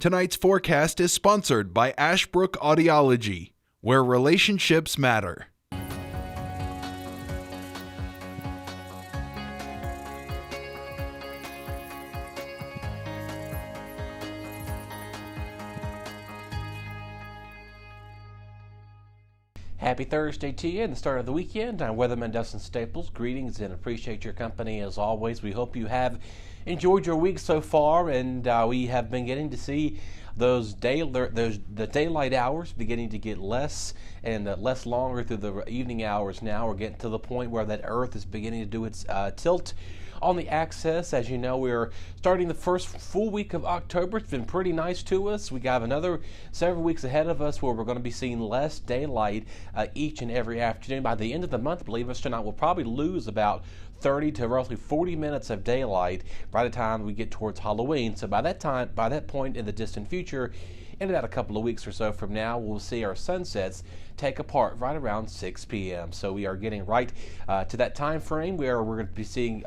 Tonight's forecast is sponsored by Ashbrook Audiology, where relationships matter. Happy Thursday to you and the start of the weekend. I'm Weatherman Dustin Staples. Greetings and appreciate your company as always. We hope you have enjoyed your week so far, and we have been getting to see the daylight hours beginning to get less and less longer through the evening hours. Now we're getting to the point where that Earth is beginning to do its tilt on the axis. As you know, we're starting the first full week of October. It's been pretty nice to us. We got another several weeks ahead of us where we're going to be seeing less daylight each and every afternoon. By the end of the month, believe us or not, we'll probably lose about 30 to roughly 40 minutes of daylight by the time we get towards Halloween. So by that point in the distant future, in about a couple of weeks or so from now, we'll see our sunsets take apart right around 6 p.m. So we are getting right to that time frame where we're going to be seeing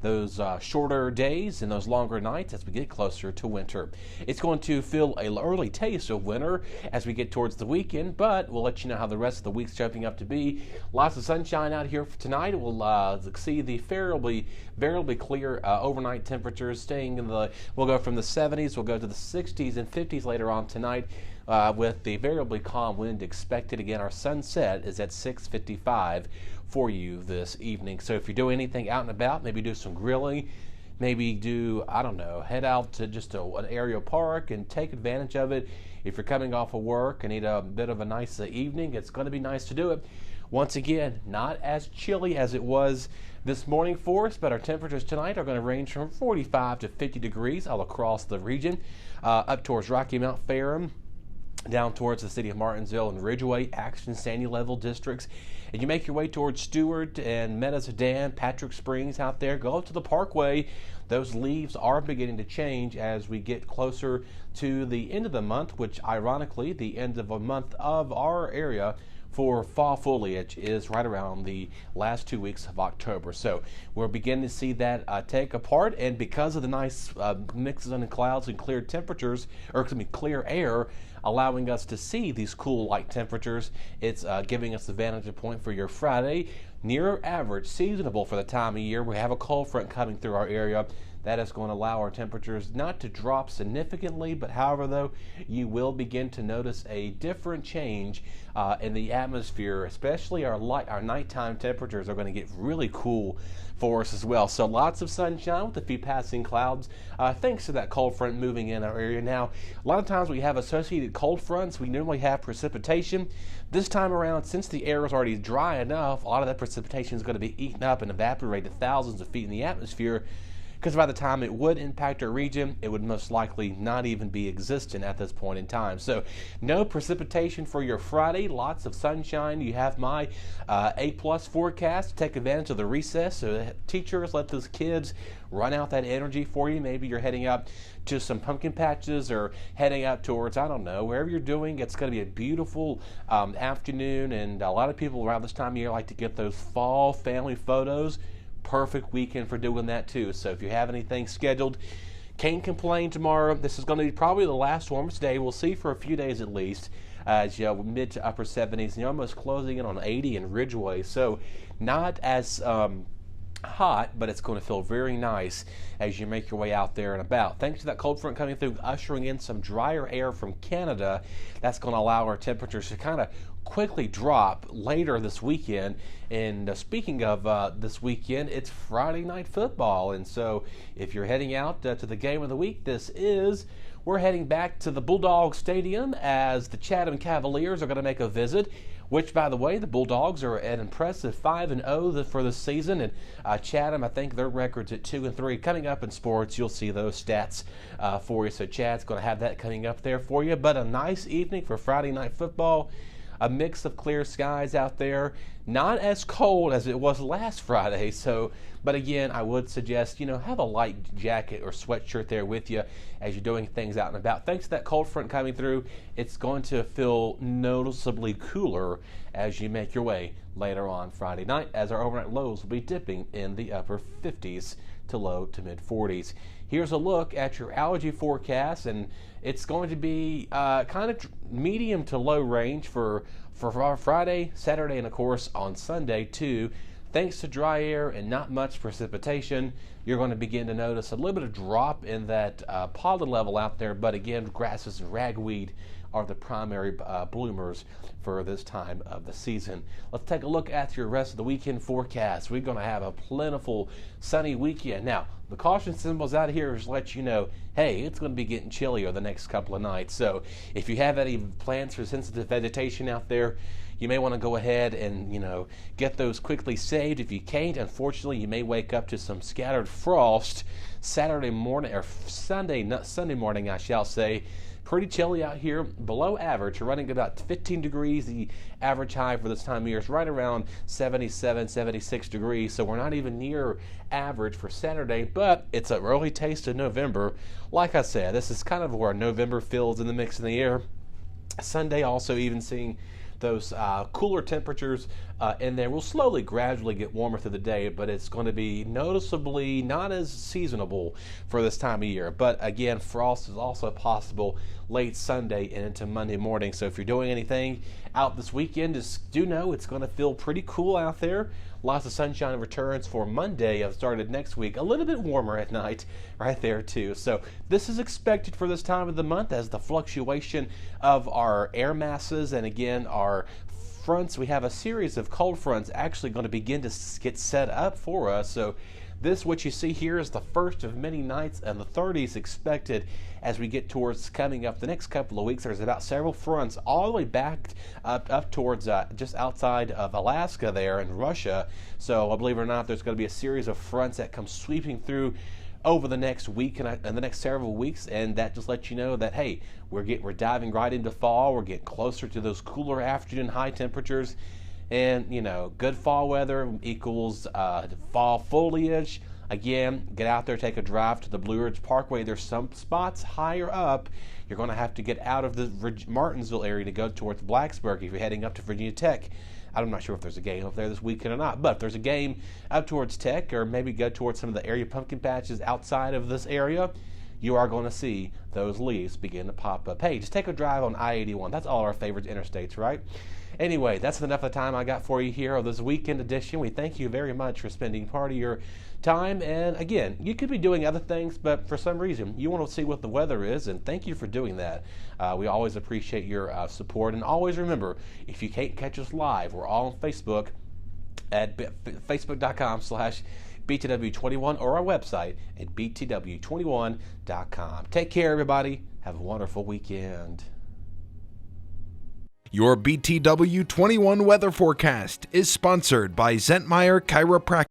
those shorter days and those longer nights as we get closer to winter. It's going to feel an early taste of winter as we get towards the weekend, but we'll let you know how the rest of the week's shaping up to be. Lots of sunshine out here for tonight. We'll see the fairly clear overnight temperatures staying in we'll go from the 70s, we'll go to the 60s and 50s later on tonight. With the variably calm wind expected. Again, our sunset is at 6:55 for you this evening. So if you're doing anything out and about, maybe do some grilling, maybe head out to just an area park and take advantage of it. If you're coming off of work and need a bit of a nice evening, it's going to be nice to do it. Once again, not as chilly as it was this morning for us, but our temperatures tonight are going to range from 45 to 50 degrees all across the region, up towards Rocky Mount Ferrum, down towards the city of Martinsville and Ridgeway, Axton, Sandy level districts. And you make your way towards Stewart and Meta-Sedan, Patrick Springs out there, go up to the Parkway. Those leaves are beginning to change as we get closer to the end of the month, which ironically, the end of a month of our area for fall foliage is right around the last 2 weeks of October. So we're beginning to see that take apart, and because of the nice mixes in clouds and clear temperatures, clear air, allowing us to see these cool light temperatures, it's giving us the vantage point for your Friday. Near average, seasonable for the time of year. We have a cold front coming through our area. That is going to allow our temperatures not to drop significantly, but however, though, you will begin to notice a different change in the atmosphere, especially our nighttime temperatures are going to get really cool for us as well. So lots of sunshine with a few passing clouds thanks to that cold front moving in our area. Now, a lot of times we have associated cold fronts. We normally have precipitation. This time around, since the air is already dry enough, a lot of that precipitation is going to be eaten up and evaporated thousands of feet in the atmosphere, because by the time it would impact our region, it would most likely not even be existent at this point in time. So no precipitation for your Friday, lots of sunshine. You have my A+ forecast. Take advantage of the recess. So teachers, let those kids run out that energy for you. Maybe you're heading up to some pumpkin patches or heading up towards, wherever you're doing. It's going to be a beautiful afternoon, and a lot of people around this time of year like to get those fall family photos. Perfect weekend for doing that too. So if you have anything scheduled, can't complain tomorrow. This is going to be probably the last warmest day. We'll see for a few days at least. Mid to upper 70s, and you're almost closing in on 80 in Ridgeway. So not as hot, but it's going to feel very nice as you make your way out there and about. Thanks to that cold front coming through, ushering in some drier air from Canada, that's going to allow our temperatures to kind of quickly drop later this weekend. And speaking of this weekend, it's Friday night football, and so if you're heading out to the game of the week, we're heading back to the Bulldog Stadium as the Chatham Cavaliers are going to make a visit, which, by the way, the Bulldogs are at impressive 5-0 for the season, and Chatham, I think their record's at 2-3. Coming up in sports, you'll see those stats for you, so Chad's going to have that coming up there for you. But a nice evening for Friday night football. A mix of clear skies out there, not as cold as it was last Friday. But again, I would suggest, have a light jacket or sweatshirt there with you as you're doing things out and about. Thanks to that cold front coming through, it's going to feel noticeably cooler as you make your way later on Friday night, as our overnight lows will be dipping in the upper 50s to low to mid 40s. here's a look at your allergy forecast, and it's going to be kind of medium to low range for Friday, Saturday, and of course on Sunday too. Thanks to dry air and not much precipitation, you're going to begin to notice a little bit of drop in that pollen level out there. But again, grasses and ragweed are the primary bloomers for this time of the season. Let's take a look at your rest of the weekend forecast. We're going to have a plentiful sunny weekend. Now, the caution symbols out here is let you know, hey, it's going to be getting chillier the next couple of nights. So if you have any plants for sensitive vegetation out there, you may want to go ahead and, get those quickly saved. If you can't, unfortunately, you may wake up to some scattered frost Saturday morning, or Sunday morning, I shall say. Pretty chilly out here, below average. We're running about 15 degrees. The average high for this time of year is right around 77, 76 degrees. So we're not even near average for Saturday, but it's an early taste of November. Like I said, this is kind of where November feels in the mix in the air. Sunday also even seeing those cooler temperatures in there. Will slowly, gradually get warmer through the day, but it's going to be noticeably not as seasonable for this time of year. But again, frost is also possible late Sunday and into Monday morning. So if you're doing anything out this weekend, just do know it's going to feel pretty cool out there. Lots of sunshine returns for Monday. I've started next week. A little bit warmer at night right there too. So this is expected for this time of the month as the fluctuation of our air masses and again our fronts. We have a series of cold fronts actually going to begin to get set up for us. So this, what you see here, is the first of many nights and the 30s expected as we get towards coming up the next couple of weeks. There's about several fronts all the way back up towards just outside of Alaska there in Russia. So believe it or not, there's going to be a series of fronts that come sweeping through over the next week and the next several weeks, and that just lets you know that, hey, we're diving right into fall. We're getting closer to those cooler afternoon high temperatures. And, good fall weather equals fall foliage. Again, get out there, take a drive to the Blue Ridge Parkway. There's some spots higher up. You're going to have to get out of the Martinsville area to go towards Blacksburg if you're heading up to Virginia Tech. I'm not sure if there's a game up there this weekend or not, but if there's a game up towards Tech, or maybe go towards some of the area pumpkin patches outside of this area, you are going to see those leaves begin to pop up. Hey, just take a drive on I-81. That's all our favorite interstates, right? Anyway, that's enough of the time I got for you here on this weekend edition. We thank you very much for spending part of your time. And again, you could be doing other things, but for some reason, you want to see what the weather is, and thank you for doing that. We always appreciate your support. And always remember, if you can't catch us live, we're all on Facebook at facebook.com/BTW21 or our website at BTW21.com. Take care, everybody. Have a wonderful weekend. Your BTW21 weather forecast is sponsored by Zentmeyer Chiropractic.